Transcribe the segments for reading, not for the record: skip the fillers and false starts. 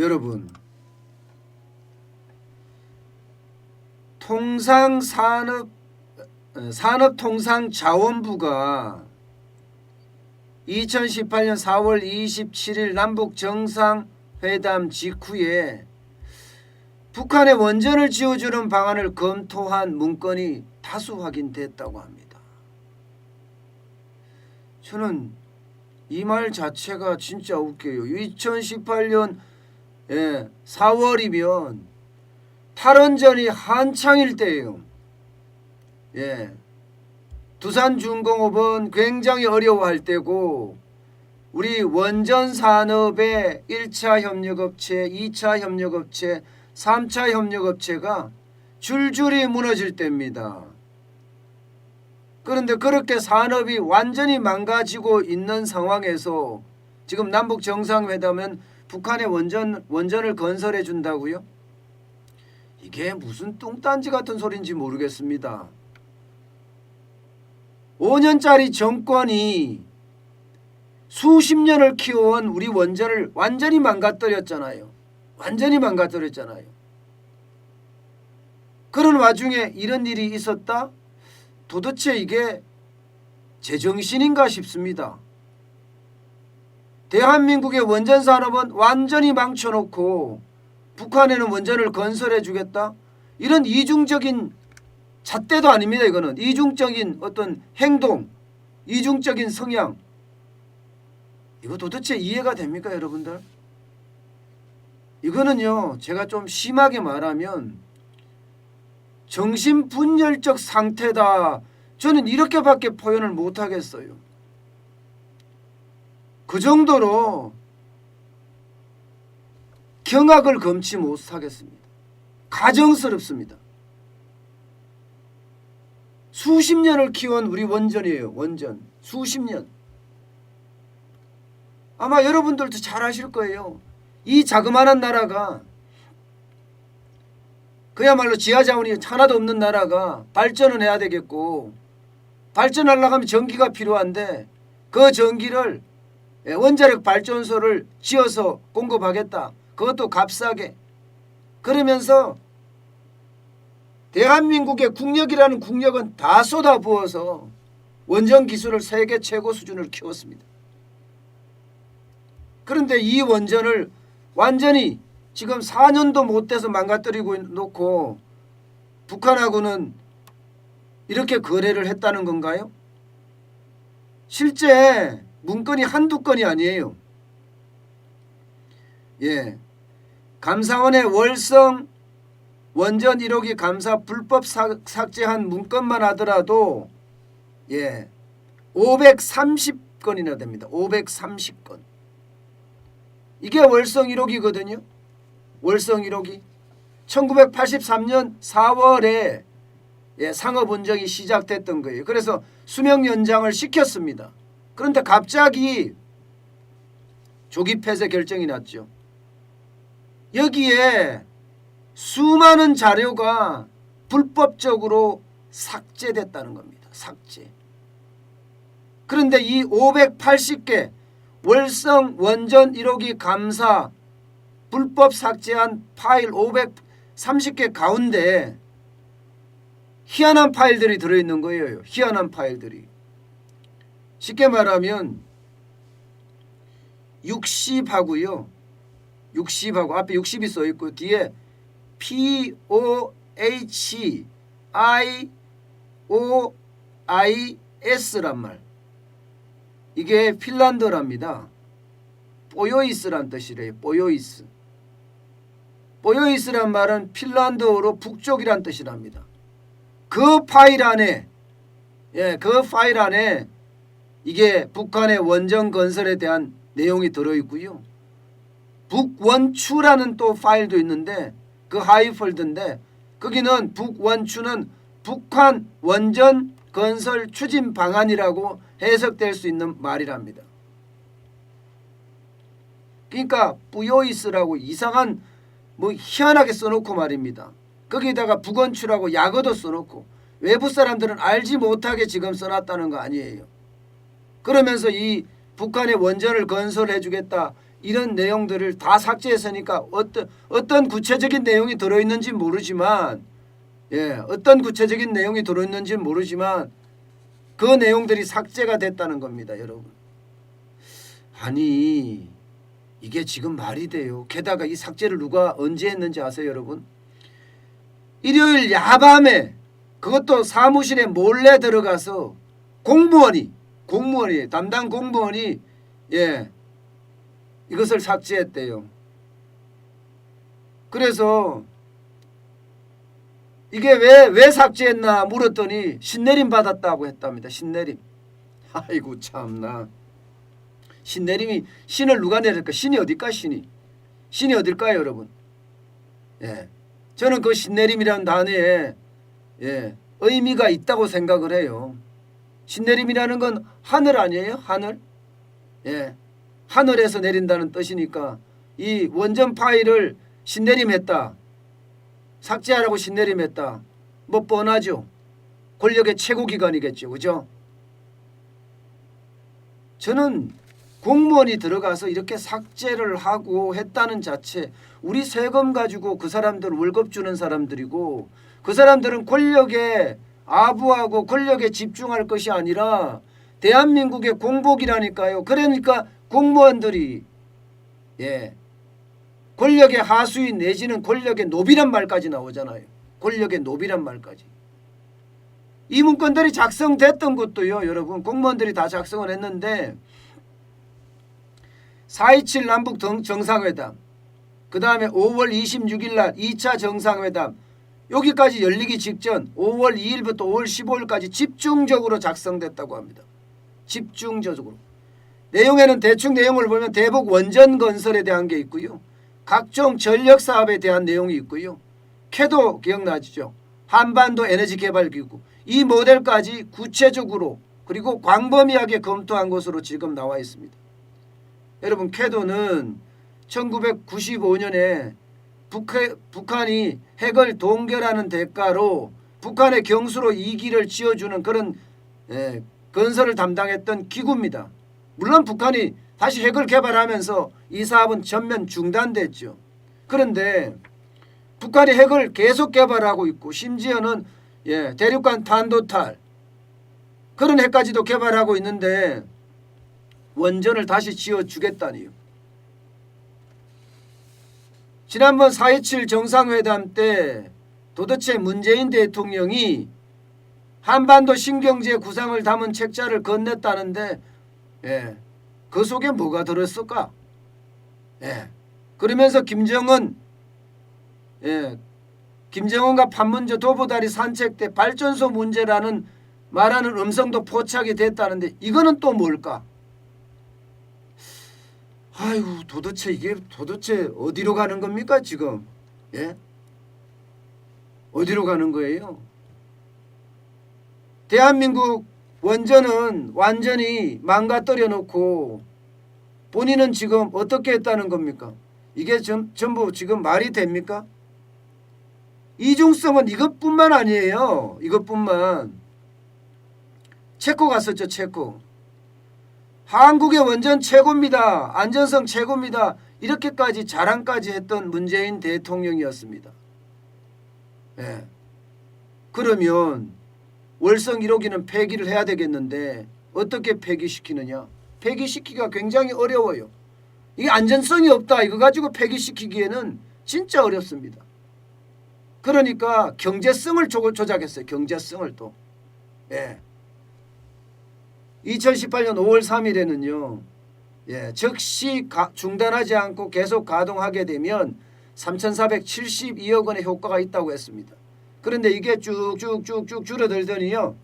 여러분, 산업통상자원부가 2018년 4월 27일 남북 정상회담 직후에 북한의 원전을 지어주는 방안을 검토한 문건이 다수 확인됐다고 합니다. 저는 이 말 자체가 진짜 웃겨요. 2018년 4월이면 탈원전이 한창일 때예요. 두산중공업은 굉장히 어려워할 때고 우리 원전 산업의 1차 협력업체, 2차 협력업체, 3차 협력업체가 줄줄이 무너질 때입니다. 그런데 그렇게 산업이 완전히 망가지고 있는 상황에서 지금 남북 정상회담은 북한의 원전을 건설해 준다고요? 이게 무슨 뚱딴지 같은 소리인지 모르겠습니다. 5년짜리 정권이 수십 년을 키워온 우리 원전을 완전히 망가뜨렸잖아요. 그런 와중에 이런 일이 있었다? 도대체 이게 제정신인가 싶습니다. 대한민국의 원전 산업은 완전히 망쳐놓고 북한에는 원전을 건설해 주겠다? 이런 이중적인 잣대도 아닙니다. 이거는 이중적인 어떤 행동, 이중적인 성향, 이거 도대체 이해가 됩니까, 여러분들? 이거는요, 제가 좀 심하게 말하면 정신분열적 상태다. 저는 이렇게밖에 표현을 못하겠어요. 그 정도로 경악을 금치 못하겠습니다. 가정스럽습니다. 수십 년을 키운 우리 원전이에요. 원전. 수십 년. 아마 여러분들도 잘 아실 거예요. 이 자그마한 나라가, 그야말로 지하자원이 하나도 없는 나라가 발전은 해야 되겠고, 발전하려고 하면 전기가 필요한데 그 전기를 원자력 발전소를 지어서 공급하겠다. 그것도 값싸게. 그러면서 대한민국의 국력이라는 국력은 다 쏟아부어서 원전 기술을 세계 최고 수준을 키웠습니다. 그런데 이 원전을 완전히 지금 4년도 못 돼서 망가뜨리고 놓고 북한하고는 이렇게 거래를 했다는 건가요? 실제 문건이 한두 건이 아니에요. 감사원의 월성 원전 1호기 감사 불법 삭제한 문건만 하더라도 530건이나 됩니다. 530건. 이게 월성 1호기거든요. 월성 1호기. 1983년 4월에 상업운전이 시작됐던 거예요. 그래서 수명 연장을 시켰습니다. 그런데 갑자기 조기 폐쇄 결정이 났죠. 여기에 수많은 자료가 불법적으로 삭제됐다는 겁니다. 삭제. 그런데 이 580개 월성 원전 1호기 감사 불법 삭제한 파일 530개 가운데 희한한 파일들이 들어있는 거예요. 희한한 파일들이. 쉽게 말하면 60하고요. 60하고 앞에 60이 써있고 뒤에 POHIOIS란 말. 이게 핀란드랍니다. 뽀요이스란 뜻이래요. 뽀요이스. 뽀요이스란 말은 핀란드어로 북쪽이란 뜻이랍니다. 그 파일 안에 이게 북한의 원전 건설에 대한 내용이 들어있고요. 북원추라는 또 파일도 있는데 그 하위 폴더인데 거기는 북원추는 북한 원전 건설 추진 방안이라고 해석될 수 있는 말이랍니다. 그러니까 뿌요이스라고 이상한 희한하게 써놓고 말입니다. 거기다가 북원추라고 약어도 써놓고 외부 사람들은 알지 못하게 지금 써놨다는 거 아니에요. 그러면서 이 북한의 원전을 건설해 주겠다 이런 내용들을 다 삭제했으니까 어떤 구체적인 내용이 들어있는지 모르지만 어떤 구체적인 내용이 들어있는지 모르지만 그 내용들이 삭제가 됐다는 겁니다, 여러분. 아니 이게 지금 말이 돼요. 게다가 이 삭제를 누가 언제 했는지 아세요, 여러분? 일요일 야밤에 그것도 사무실에 몰래 들어가서 공무원이 담당 공무원이 이것을 삭제했대요. 그래서 이게 왜 삭제했나 물었더니 신내림 받았다고 했답니다. 신내림. 아이고 참나. 신내림이 신을 누가 내릴까? 신이 어딜까? 신이 어딜까요, 여러분? 저는 그 신내림이라는 단어에 의미가 있다고 생각을 해요. 신내림이라는 건 하늘 아니에요? 하늘? 하늘에서 내린다는 뜻이니까 이 원전 파일을 신내림했다. 삭제하라고 신내림했다. 뭐 뻔하죠. 권력의 최고기관이겠죠. 그죠? 저는 공무원이 들어가서 이렇게 삭제를 하고 했다는 자체, 우리 세금 가지고 그 사람들 월급 주는 사람들이고 그 사람들은 권력에 아부하고 권력에 집중할 것이 아니라 대한민국의 공복이라니까요. 그러니까 공무원들이 권력의 하수인 내지는 권력의 노비란 말까지 나오잖아요. 권력의 노비란 말까지. 이 문건들이 작성됐던 것도요, 여러분, 공무원들이 다 작성을 했는데 4.27 남북 정상회담, 그 다음에 5월 26일 날 2차 정상회담, 여기까지 열리기 직전 5월 2일부터 5월 15일까지 집중적으로 작성됐다고 합니다. 집중적으로. 내용에는 대충 내용을 보면 대북 원전 건설에 대한 게 있고요. 각종 전력 사업에 대한 내용이 있고요. 캐도 기억나시죠? 한반도 에너지 개발 기구. 이 모델까지 구체적으로 그리고 광범위하게 검토한 것으로 지금 나와 있습니다. 여러분, 캐도는 1995년에 북한이 핵을 동결하는 대가로 북한의 경수로 2기를 지어주는 그런 건설을 담당했던 기구입니다. 물론 북한이 다시 핵을 개발하면서 이 사업은 전면 중단됐죠. 그런데 북한이 핵을 계속 개발하고 있고 심지어는 대륙간 탄도탈 그런 핵까지도 개발하고 있는데 원전을 다시 지어주겠다니요. 지난번 4.27 정상회담 때 도대체 문재인 대통령이 한반도 신경제 구상을 담은 책자를 건넸다는데 그 속에 뭐가 들었을까? 그러면서 김정은과 판문조 도보다리 산책 때 발전소 문제라는 말하는 음성도 포착이 됐다는데 이거는 또 뭘까? 아이고 도대체 이게 어디로 가는 겁니까 지금? 어디로 가는 거예요? 대한민국 원전은 완전히 망가뜨려 놓고 본인은 지금 어떻게 했다는 겁니까? 이게 전부 지금 말이 됩니까? 이중성은 이것뿐만 아니에요. 이것뿐만. 체코 갔었죠. 체코. 한국의 원전 최고입니다. 안전성 최고입니다. 이렇게까지 자랑까지 했던 문재인 대통령이었습니다. 그러면 월성 1호기는 폐기를 해야 되겠는데 어떻게 폐기시키느냐? 폐기시키기가 굉장히 어려워요. 이게 안전성이 없다. 이거 가지고 폐기시키기에는 진짜 어렵습니다. 그러니까 경제성을 조작했어요. 경제성을 또. 2018년 5월 3일에는요. 즉시 중단하지 않고 계속 가동하게 되면 3,472억 원의 효과가 있다고 했습니다. 그런데 이게 쭉쭉쭉쭉 줄어들더니요.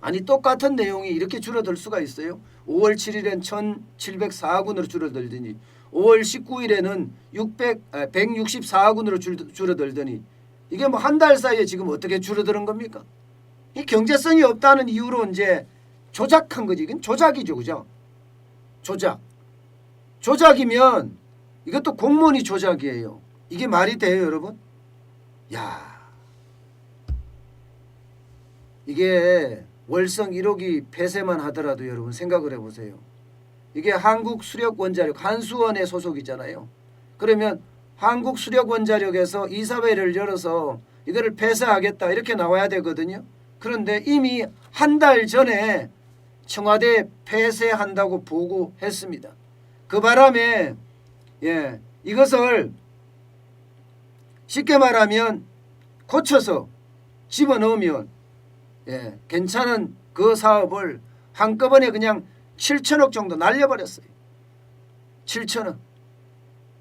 아니 똑같은 내용이 이렇게 줄어들 수가 있어요? 5월 7일엔 1,704억 원으로 줄어들더니 5월 19일에는 164억 원으로 줄어들더니 이게 뭐 한 달 사이에 지금 어떻게 줄어드는 겁니까? 이 경제성이 없다는 이유로 이제 조작한 거지. 이건 조작이죠. 그죠? 조작이면 이것도 공무원이 조작이에요. 이게 말이 돼요, 여러분? 야, 이게 월성 1호기 폐쇄만 하더라도 여러분 생각을 해보세요. 이게 한국수력원자력 한수원의 소속이잖아요. 그러면 한국수력원자력에서 이사회를 열어서 이거를 폐쇄하겠다 이렇게 나와야 되거든요. 그런데 이미 한 달 전에 청와대에 폐쇄한다고 보고했습니다. 그 바람에 이것을 쉽게 말하면 고쳐서 집어넣으면 괜찮은 그 사업을 한꺼번에 그냥 7천억 정도 날려버렸어요. 7천억.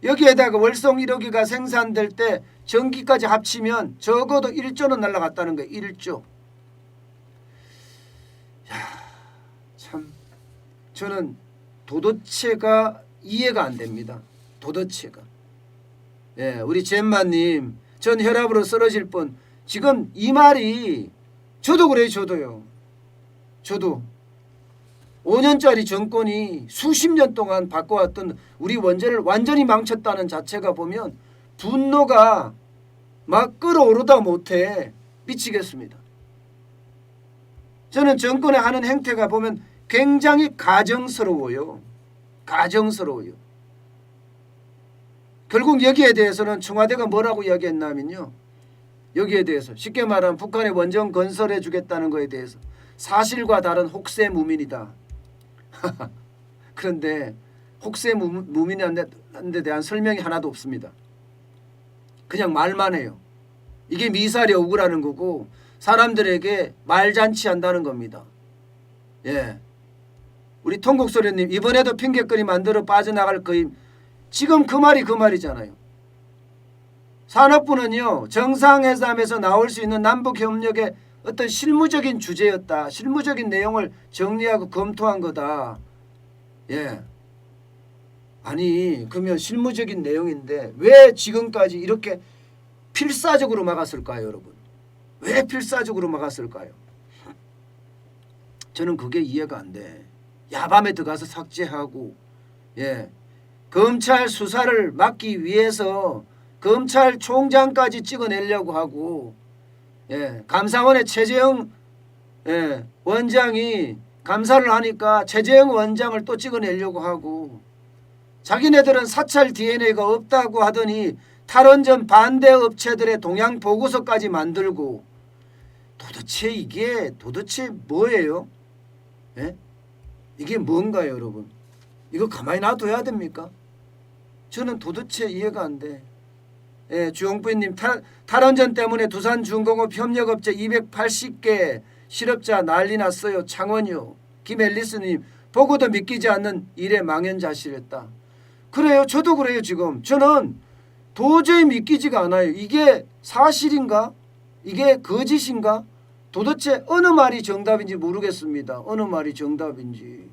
여기에다가 월성 1호기가 생산될 때 전기까지 합치면 적어도 1조는 날라갔다는 거예요. 1조. 참 저는 도대체가 이해가 안 됩니다. 도대체가. 우리 잼마님 전 혈압으로 쓰러질 뻔. 지금 이 말이 저도 그래요. 저도 5년짜리 정권이 수십 년 동안 바꿔왔던 우리 원전을 완전히 망쳤다는 자체가 보면 분노가 막 끓어오르다 못해 미치겠습니다. 저는 정권의 하는 행태가 보면 굉장히 가정스러워요. 결국 여기에 대해서는 청와대가 뭐라고 이야기했냐면요. 여기에 대해서 쉽게 말하면 북한의 원전 건설해 주겠다는 것에 대해서 사실과 다른 혹세무민이다. 그런데 혹세무민한데 대한 설명이 하나도 없습니다. 그냥 말만 해요. 이게 미사리 억울하는 거고 사람들에게 말잔치한다는 겁니다. 우리 통곡소리님 이번에도 핑계거리 만들어 빠져나갈 거임. 지금 그 말이잖아요. 산업부는요 정상회담에서 나올 수 있는 남북협력의 어떤 실무적인 주제였다. 실무적인 내용을 정리하고 검토한 거다. 아니 그러면 실무적인 내용인데 왜 지금까지 이렇게 필사적으로 막았을까요, 여러분? 왜 필사적으로 막았을까요? 저는 그게 이해가 안 돼. 야밤에 들어가서 삭제하고 검찰 수사를 막기 위해서 검찰총장까지 찍어내려고 하고 감사원의 최재형 원장이 감사를 하니까 최재형 원장을 또 찍어내려고 하고 자기네들은 사찰 DNA가 없다고 하더니 탈원전 반대 업체들의 동향 보고서까지 만들고 도대체 뭐예요? 이게 뭔가요, 여러분? 이거 가만히 놔둬야 됩니까? 저는 도대체 이해가 안 돼. 주용부님 탈원전 때문에 두산중공업 협력업체 280개 실업자 난리 났어요. 창원요. 김앨리스님 보고도 믿기지 않는 일의 망연자실했다. 그래요. 저도 그래요. 지금 저는 도저히 믿기지가 않아요. 이게 사실인가? 이게 거짓인가? 도대체 어느 말이 정답인지 모르겠습니다. 어느 말이 정답인지.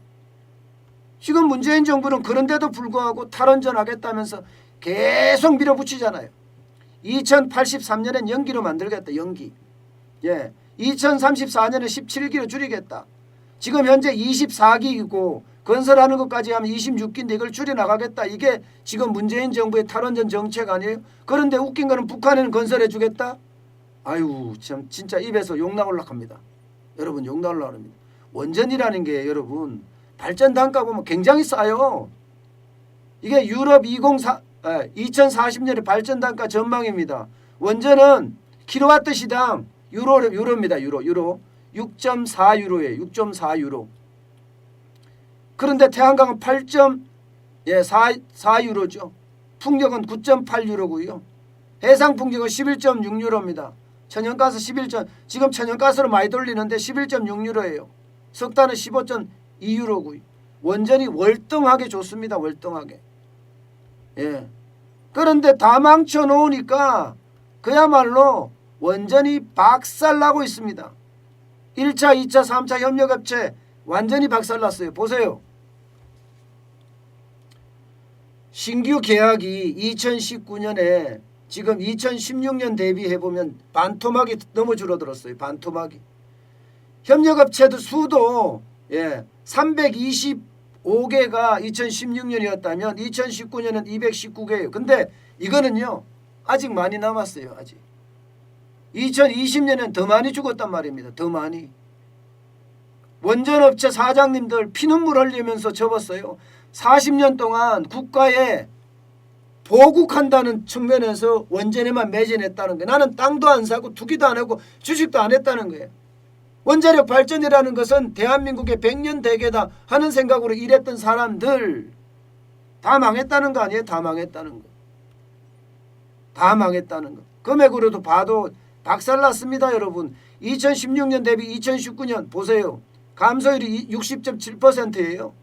지금 문재인 정부는 그런데도 불구하고 탈원전 하겠다면서 계속 밀어붙이잖아요. 2083년엔 연기로 만들겠다. 연기. 2034년에 17기로 줄이겠다. 지금 현재 24기이고 건설하는 것까지 하면 26기인데 이걸 줄여나가겠다. 이게 지금 문재인 정부의 탈원전 정책 아니에요? 그런데 웃긴 거는 북한에는 건설해 주겠다. 아유 참 진짜 입에서 욕 나올라 합니다. 여러분 욕 나올라 합니다. 원전이라는 게 여러분 발전 단가 보면 굉장히 싸요. 이게 유럽 2040년의 발전 단가 전망입니다. 원전은 킬로와트 시당 유로입니다. 유로 6.4유로예요. 6.4유로. 그런데 태양광은 8.4유로죠. 풍력은 9.8유로고요. 해상 풍력은 11.6유로입니다. 천연가스 11. 지금 천연가스로 많이 돌리는데 11.6유로예요. 석탄은 15.2유로고요. 원전이 월등하게 좋습니다. 월등하게. 그런데 다 망쳐 놓으니까 그야말로 원전이 박살나고 있습니다. 1차, 2차, 3차 협력업체 완전히 박살났어요. 보세요. 신규 계약이 2019년에 지금 2016년 대비해보면 반토막이 너무 줄어들었어요. 반토막이. 협력업체도 수도 325개가 2016년이었다면 2019년은 219개예요. 근데 이거는요. 아직 많이 남았어요. 아직. 2020년엔 더 많이 죽었단 말입니다. 더 많이. 원전업체 사장님들 피눈물 흘리면서 접었어요. 40년 동안 국가에 보국한다는 측면에서 원전에만 매진했다는 거예요. 나는 땅도 안 사고 투기도 안 하고 주식도 안 했다는 거예요. 원자력 발전이라는 것은 대한민국의 100년 대계다 하는 생각으로 일했던 사람들 다 망했다는 거 아니에요? 다 망했다는 거. 다 망했다는 거. 금액으로도 봐도 박살났습니다, 여러분. 2016년 대비 2019년 보세요. 감소율이 60.7%예요.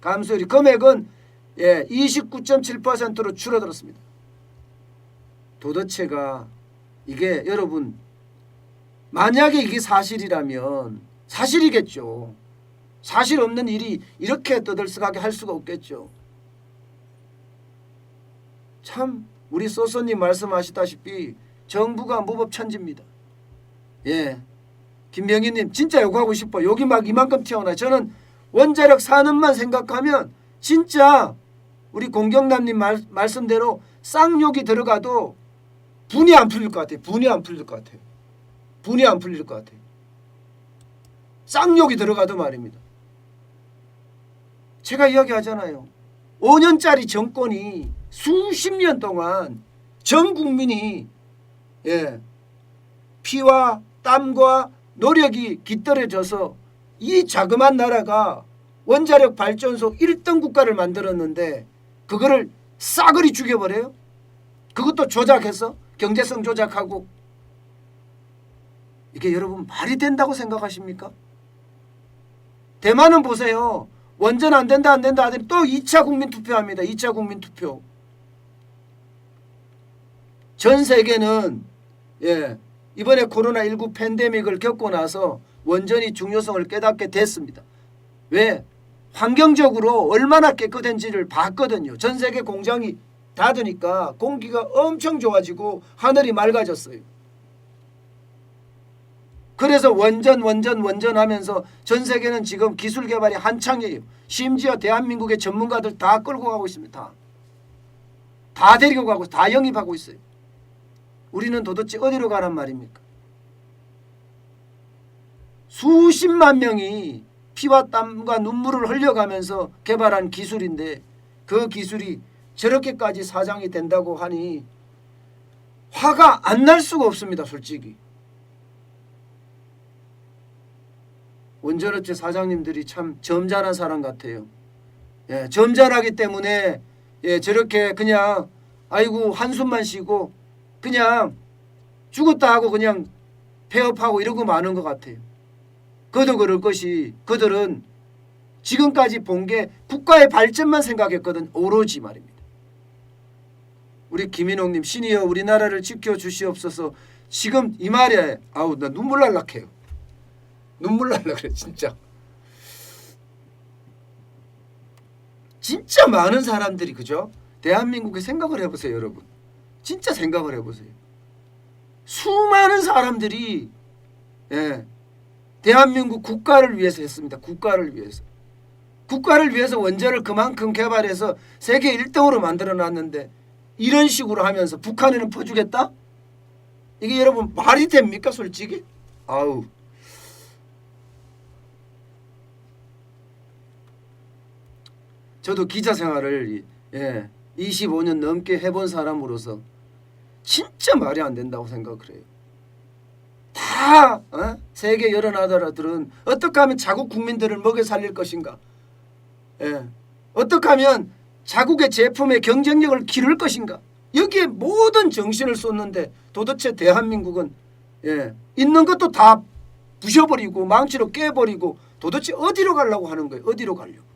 감소율이. 금액은 29.7%로 줄어들었습니다. 도대체가 이게 여러분 만약에 이게 사실이라면 사실이겠죠. 사실 없는 일이 이렇게 떠들썩하게 할 수가 없겠죠. 참 우리 소소님 말씀하시다시피 정부가 무법천지입니다. 예, 김병희님 진짜 욕하고 싶어. 욕이 막 이만큼 튀어나와요. 저는 원자력 산업만 생각하면 진짜 우리 공경남님 말씀대로 쌍욕이 들어가도 분이 안 풀릴 것 같아요. 분이 안 풀릴 것 같아요. 분이 안 풀릴 것 같아요. 쌍욕이 들어가도 말입니다. 제가 이야기하잖아요. 5년짜리 정권이 수십 년 동안 전 국민이 피와 땀과 노력이 깃들여져서 이 자그마한 나라가 원자력 발전소 1등 국가를 만들었는데 그거를 싸그리 죽여버려요? 그것도 조작해서 경제성 조작하고 이게 여러분 말이 된다고 생각하십니까? 대만은 보세요. 원전 안 된다 하더니 또 2차 국민투표합니다. 2차 국민투표. 전 세계는 이번에 코로나19 팬데믹을 겪고 나서 원전이 중요성을 깨닫게 됐습니다. 왜? 환경적으로 얼마나 깨끗한지를 봤거든요. 전 세계 공장이 닫으니까 공기가 엄청 좋아지고 하늘이 맑아졌어요. 그래서 원전 하면서 전 세계는 지금 기술 개발이 한창이에요. 심지어 대한민국의 전문가들 다 끌고 가고 있습니다. 다 데리고 가고 다 영입하고 있어요. 우리는 도대체 어디로 가란 말입니까? 수십만 명이 피와 땀과 눈물을 흘려가면서 개발한 기술인데 그 기술이 저렇게까지 사장이 된다고 하니 화가 안 날 수가 없습니다. 솔직히. 원전업체 사장님들이 참 점잖은 사람 같아요. 점잖하기 때문에 저렇게 그냥 아이고 한숨만 쉬고 그냥 죽었다 하고 그냥 폐업하고 이러고 마는 것 같아요. 그도 그럴 것이 그들은 지금까지 본 게 국가의 발전만 생각했거든. 오로지 말입니다. 우리 김인홍님 신이여 우리나라를 지켜주시옵소서. 지금 이 말에 아우 나 눈물 날락해요. 눈물 날라 그래 진짜. 진짜 많은 사람들이 그죠? 대한민국에 생각을 해보세요 여러분. 진짜 생각을 해보세요. 수많은 사람들이 대한민국 국가를 위해서 했습니다. 국가를 위해서. 국가를 위해서 원전을 그만큼 개발해서 세계 1등으로 만들어놨는데 이런 식으로 하면서 북한에는 퍼주겠다? 이게 여러분 말이 됩니까 솔직히? 아우. 저도 기자 생활을 25년 넘게 해본 사람으로서 진짜 말이 안 된다고 생각을 해요. 다 세계 여러 나라들은 어떻게 하면 자국 국민들을 먹여 살릴 것인가, 어떻게 하면 자국의 제품의 경쟁력을 기를 것인가, 여기에 모든 정신을 쏟는데 도대체 대한민국은 있는 것도 다 부셔버리고 망치로 깨버리고 도대체 어디로 가려고 하는 거예요? 어디로 가려고?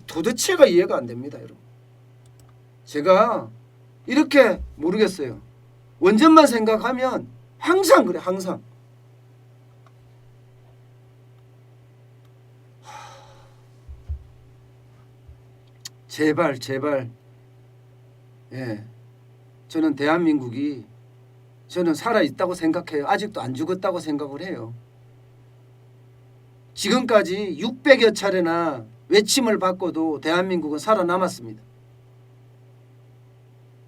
도대체가 이해가 안 됩니다 여러분. 제가 이렇게 모르겠어요. 원전만 생각하면 항상 그래. 항상. 제발 저는 대한민국이 저는 살아있다고 생각해요. 아직도 안 죽었다고 생각을 해요. 지금까지 600여 차례나 외침을 받고도 대한민국은 살아남았습니다.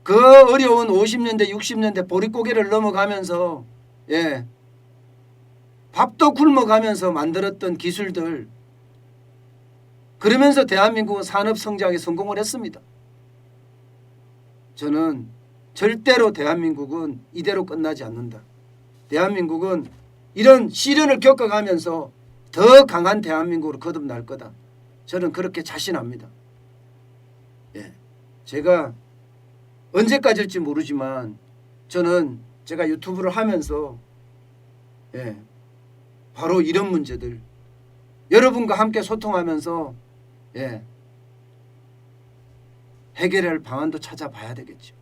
그 어려운 50년대 60년대 보릿고개를 넘어가면서 밥도 굶어가면서 만들었던 기술들, 그러면서 대한민국은 산업 성장에 성공을 했습니다. 저는 절대로 대한민국은 이대로 끝나지 않는다. 대한민국은 이런 시련을 겪어가면서 더 강한 대한민국으로 거듭날 거다. 저는 그렇게 자신합니다. 예, 제가 언제까지일지 모르지만 저는 제가 유튜브를 하면서 바로 이런 문제들 여러분과 함께 소통하면서 해결할 방안도 찾아봐야 되겠죠.